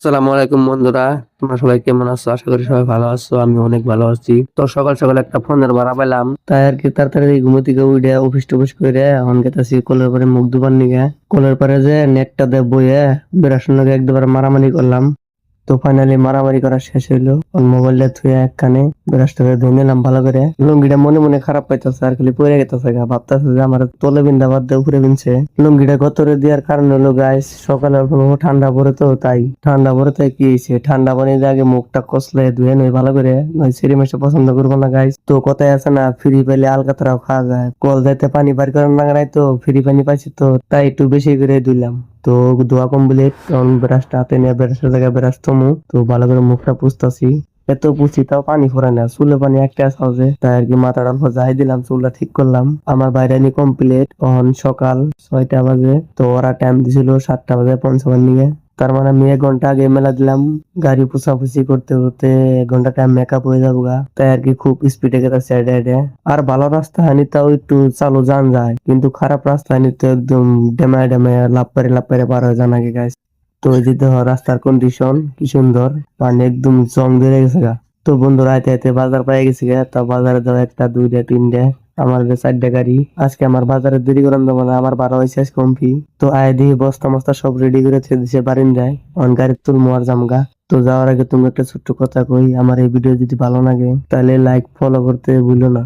আসসালামু আলাইকুম বন্ধুরা, তোমরা সবাই কেমন আছো? আশা করি সবাই ভালো আছো। আমি অনেক ভালো আছি। তো সকাল সকাল একটা ফোনের ভাড়া পেলাম, তাই আর কি তাড়াতাড়ি ঘুম থেকে উঠে অফিস টফিস করে এখন গেতাছি কলের পরে মুখ ধুবার নিগে। কলের পরে যে নেটটা দিয়ে বইয়ে বেড়াশোনার লগে একবার মারামারি করলাম। তো ফাইনালি মারামারি করা শেষ হইলো। মোবাইলটা থুয়ে একখানে ব্রাশটা ধুয়ে নিলাম ভালো করে। লুঙ্গিটা মনে মনে খারাপ পাইতেছে, আর খালি পরে গেতেছে গা। ভাবতেছে যে আমার তলে বিন্দা বাদ দিয়ে উপরে বিনছে। লুঙ্গিটা গতরে দেওয়ার কারণ হলো গাইস, সকালে ঠান্ডা পড়ে, তো তাই ঠান্ডা পড়ে তাই কি হয়েছে, ঠান্ডা পানি দিয়ে আগে মুখটা কষলে ধুয়ে নই ভালো করে, নয় সেরি মেশে পছন্দ করবো না গাইস। তো কথায় আছে না, ফ্রি পাইলে আলকাতরাও খাওয়া যায়। কল যাইতে পানি বার করার না নাই, তো ফ্রি পানি পাইছি, তো তাই একটু বেশি করে দিলাম। তো ধোয়া কমপ্লিট, তখন ব্রাশটা হাতে নিয়ে ব্রাশের জায়গায় ব্রাশ থমু, তো ভালো করে মুখটা পুছতাছি। এত পুছি তাও পানি ফুরায় না, চুলে পানি একটা আছে, তাই আর কি মাথাটা অল্প যাই দিলাম, চুলটা ঠিক করলাম। আমার বাইরানি কমপ্লিট, তখন সকাল 6টা বাজে। তো ওরা টাইম দিছিল 7টা বাজে পৌঁছাবার নিয়ে। তার মানে আমি 1 ঘন্টা আগে মেলা দিলাম। গাড়ি পুছাপুছি করতে করতে 1 ঘন্টা টাইম মেকআপ হয়ে যাবো গা। তাই আর কি খুব স্পিডে গেছে সাইডে সাইডে। আর ভালো রাস্তা হানি তাও একটু চালু যান যায়, কিন্তু খারাপ রাস্তা হানি তো একদম ডেমায় ডেমায় লাভ পারে পার হয়ে যান আগে গাইস। তো এই যে দেখো রাস্তার কন্ডিশন কি সুন্দর, পানি একদম জং ধরে গেছে গা। তো বন্ধুরা আইতে আইতে বাজার পাই গেছি গা। তা বাজারে দাও একটা দুইটা তিনটা, আমার যে 4টা গাড়ি। আজকে আমার বাজারে দেরি করান দেবো না, আমার বারো হয়েছে আজ কমফি। তো আয় দিয়ে বস্তা মস্তা সব রেডি করে থুয়ে দিছে বারিন যায়, অন গাড়ি তুলমু আর জামগা। তো যাওয়ার আগে তুমি একটা ছোট্ট কথা কই, আমার এই ভিডিও যদি ভালো লাগে তাহলে লাইক ফলো করতে ভুলো না।